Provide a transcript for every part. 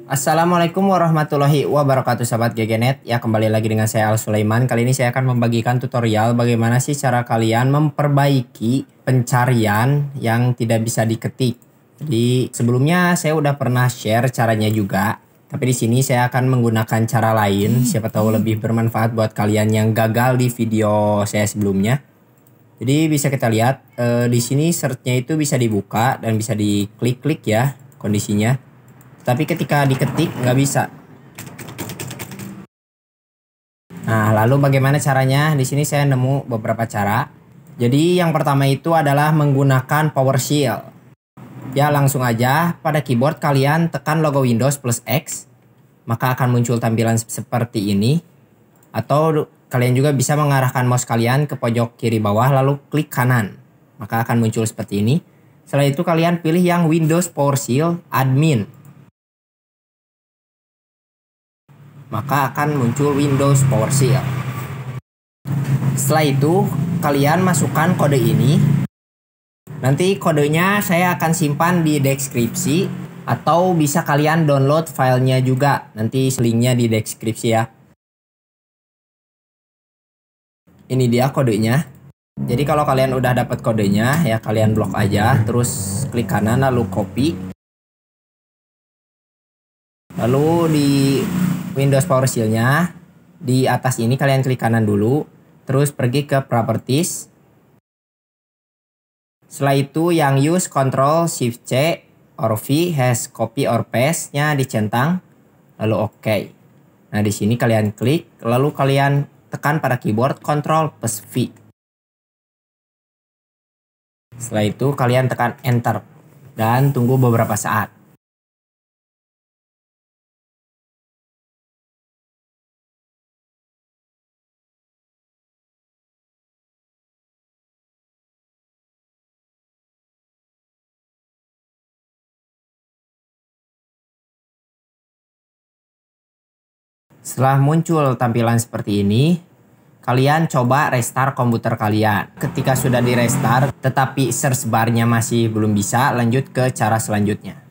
Assalamualaikum warahmatullahi wabarakatuh sahabat GGNet. Ya, kembali lagi dengan saya Al Sulaiman. Kali ini saya akan membagikan tutorial bagaimana sih cara kalian memperbaiki pencarian yang tidak bisa diketik. Jadi sebelumnya saya udah pernah share caranya juga, tapi di sini saya akan menggunakan cara lain, siapa tahu lebih bermanfaat buat kalian yang gagal di video saya sebelumnya. Jadi bisa kita lihat di sini search-nya itu bisa dibuka dan bisa diklik-klik ya kondisinya. Tapi ketika diketik nggak bisa. Nah, lalu bagaimana caranya? Di sini saya nemu beberapa cara. Jadi yang pertama itu adalah menggunakan PowerShell. Ya, langsung aja pada keyboard kalian tekan logo Windows plus X, maka akan muncul tampilan seperti ini. Atau kalian juga bisa mengarahkan mouse kalian ke pojok kiri bawah lalu klik kanan, maka akan muncul seperti ini. Setelah itu kalian pilih yang Windows PowerShell Admin, maka akan muncul Windows PowerShell. Setelah itu kalian masukkan kode ini. Nanti kodenya saya akan simpan di deskripsi, atau bisa kalian download filenya juga. Nanti linknya di deskripsi ya. Ini dia kodenya. Jadi kalau kalian udah dapat kodenya ya kalian blok aja, terus klik kanan lalu copy. Lalu di Windows PowerShell-nya di atas ini kalian klik kanan dulu, terus pergi ke Properties. Setelah itu yang use Ctrl Shift C or V has copy or paste-nya dicentang, lalu OK. Nah, di sini kalian klik, lalu kalian tekan pada keyboard Ctrl plus V. Setelah itu kalian tekan Enter dan tunggu beberapa saat. Setelah muncul tampilan seperti ini, kalian coba restart komputer kalian. Ketika sudah di restart, tetapi search bar-nya masih belum bisa, lanjut ke cara selanjutnya.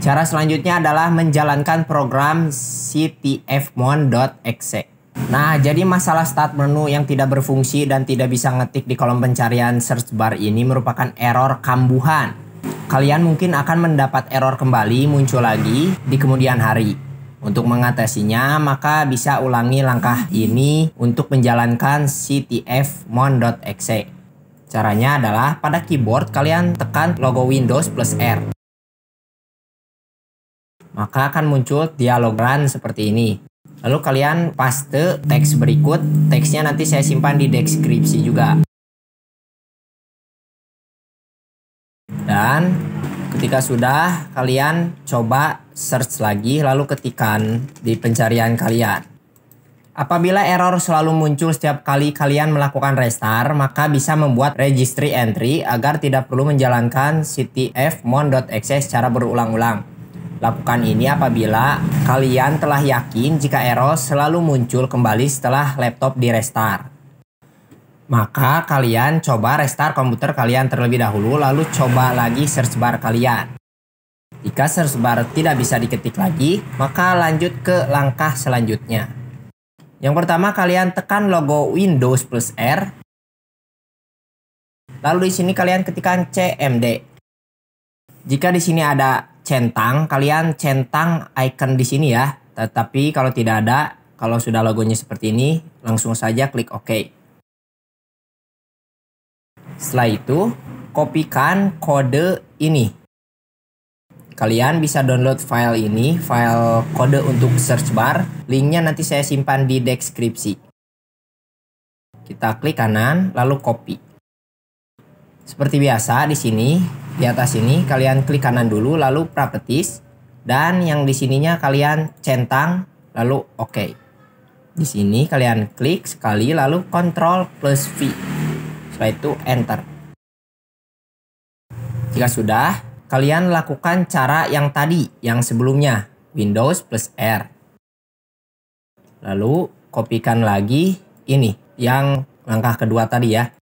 Cara selanjutnya adalah menjalankan program ctfmon.exe. Nah, jadi masalah start menu yang tidak berfungsi dan tidak bisa ngetik di kolom pencarian search bar ini merupakan error kambuhan. Kalian mungkin akan mendapat error kembali muncul lagi di kemudian hari. Untuk mengatasinya, maka bisa ulangi langkah ini untuk menjalankan ctfmon.exe. Caranya adalah pada keyboard kalian tekan logo Windows plus R. Maka akan muncul dialog run seperti ini. Lalu kalian paste teks berikut, teksnya nanti saya simpan di deskripsi juga. Dan ketika sudah, kalian coba search lagi lalu ketikkan di pencarian kalian. Apabila error selalu muncul setiap kali kalian melakukan restart, maka bisa membuat registry entry agar tidak perlu menjalankan ctfmon.exe secara berulang-ulang. Lakukan ini apabila kalian telah yakin jika error selalu muncul kembali setelah laptop di restart. Maka kalian coba restart komputer kalian terlebih dahulu, lalu coba lagi search bar kalian. Jika search bar tidak bisa diketik lagi, maka lanjut ke langkah selanjutnya. Yang pertama kalian tekan logo Windows plus R. Lalu di sini kalian ketikkan CMD. Jika di sini ada centang, kalian centang icon di sini ya. Tetapi kalau tidak ada, kalau sudah logonya seperti ini, langsung saja klik OK. Setelah itu, kopikan kode ini. Kalian bisa download file ini, file kode untuk search bar. Linknya nanti saya simpan di deskripsi. Kita klik kanan, lalu copy. Seperti biasa di sini, di atas ini kalian klik kanan dulu, lalu properties. Dan yang di sininya kalian centang, lalu OK. Di sini kalian klik sekali, lalu Ctrl plus V. Setelah itu enter. Jika sudah, kalian lakukan cara yang tadi, yang sebelumnya, Windows plus R. Lalu kopikan lagi ini, yang langkah kedua tadi ya.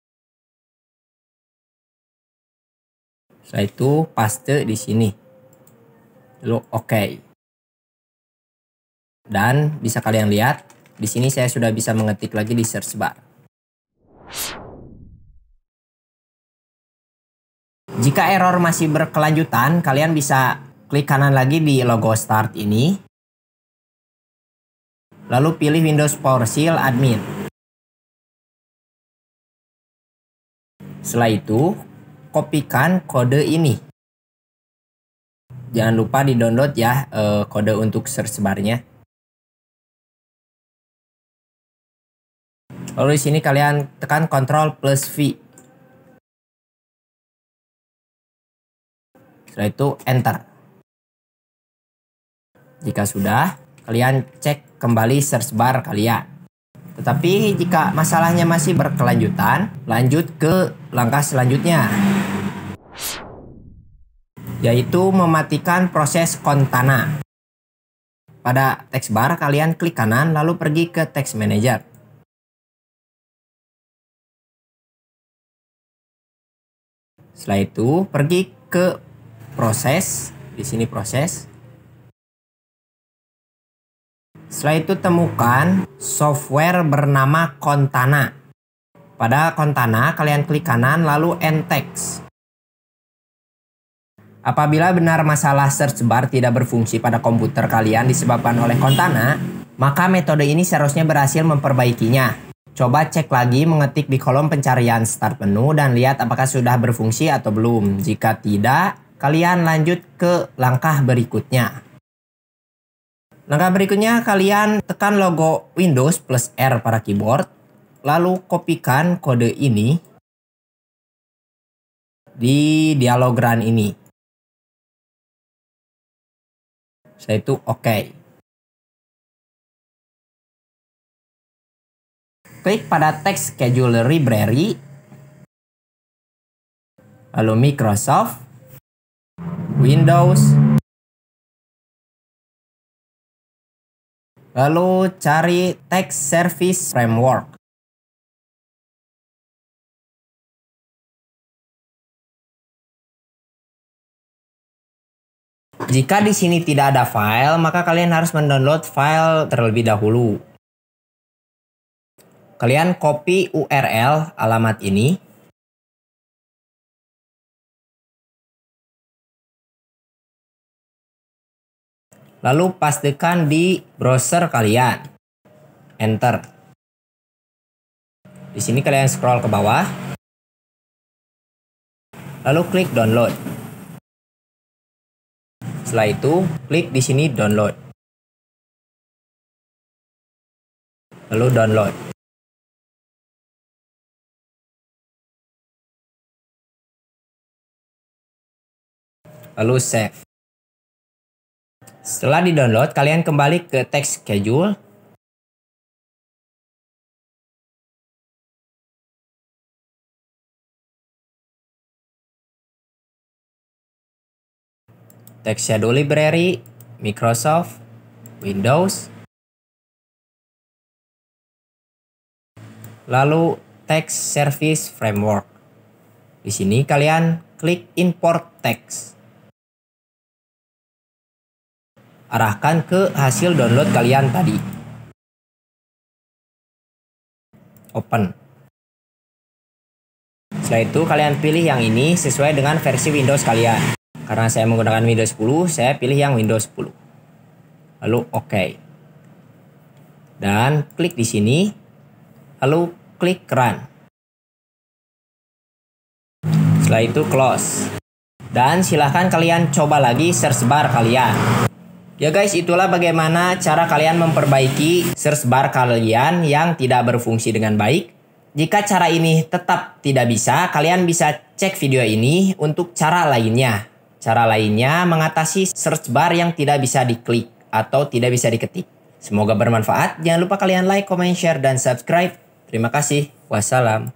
Setelah itu paste di sini. Lalu oke. Dan bisa kalian lihat, di sini saya sudah bisa mengetik lagi di search bar. Jika error masih berkelanjutan, kalian bisa klik kanan lagi di logo start ini. Lalu pilih Windows PowerShell Admin. Setelah itu, kopikan kode ini. Jangan lupa di-download ya kode untuk search bar-nya. Lalu di sini kalian tekan Ctrl+V. Setelah itu enter. Jika sudah, kalian cek kembali search bar kalian. Tetapi jika masalahnya masih berkelanjutan, lanjut ke langkah selanjutnya, yaitu mematikan proses Contana. Pada text bar kalian klik kanan lalu pergi ke text manager. Setelah itu pergi ke proses, di sini proses. Setelah itu temukan software bernama Contana. Pada Contana kalian klik kanan lalu end text. Apabila benar masalah search bar tidak berfungsi pada komputer kalian disebabkan oleh Contana, maka metode ini seharusnya berhasil memperbaikinya. Coba cek lagi mengetik di kolom pencarian start menu dan lihat apakah sudah berfungsi atau belum. Jika tidak, kalian lanjut ke langkah berikutnya. Langkah berikutnya kalian tekan logo Windows plus R pada keyboard, lalu kopikan kode ini di dialog run ini. Setelah itu oke. Klik pada text schedule library, lalu Microsoft, Windows, lalu cari text service framework. Jika di sini tidak ada file, maka kalian harus mendownload file terlebih dahulu. Kalian copy URL alamat ini. Lalu pastekan di browser kalian. Enter. Di sini kalian scroll ke bawah. Lalu klik download. Setelah itu, klik di sini download. Lalu download. Lalu save. Setelah di-download, kalian kembali ke text schedule. Text schedule library, Microsoft, Windows. Lalu text service framework. Di sini kalian klik import text. Arahkan ke hasil download kalian tadi. Open. Setelah itu kalian pilih yang ini sesuai dengan versi Windows kalian. Karena saya menggunakan Windows 10, saya pilih yang Windows 10. Lalu OK. Dan klik di sini. Lalu klik Run. Setelah itu close. Dan silahkan kalian coba lagi search bar kalian. Ya guys, itulah bagaimana cara kalian memperbaiki search bar kalian yang tidak berfungsi dengan baik. Jika cara ini tetap tidak bisa, kalian bisa cek video ini untuk cara lainnya. Cara lainnya mengatasi search bar yang tidak bisa diklik atau tidak bisa diketik. Semoga bermanfaat. Jangan lupa kalian like, comment, share, dan subscribe. Terima kasih. Wassalam.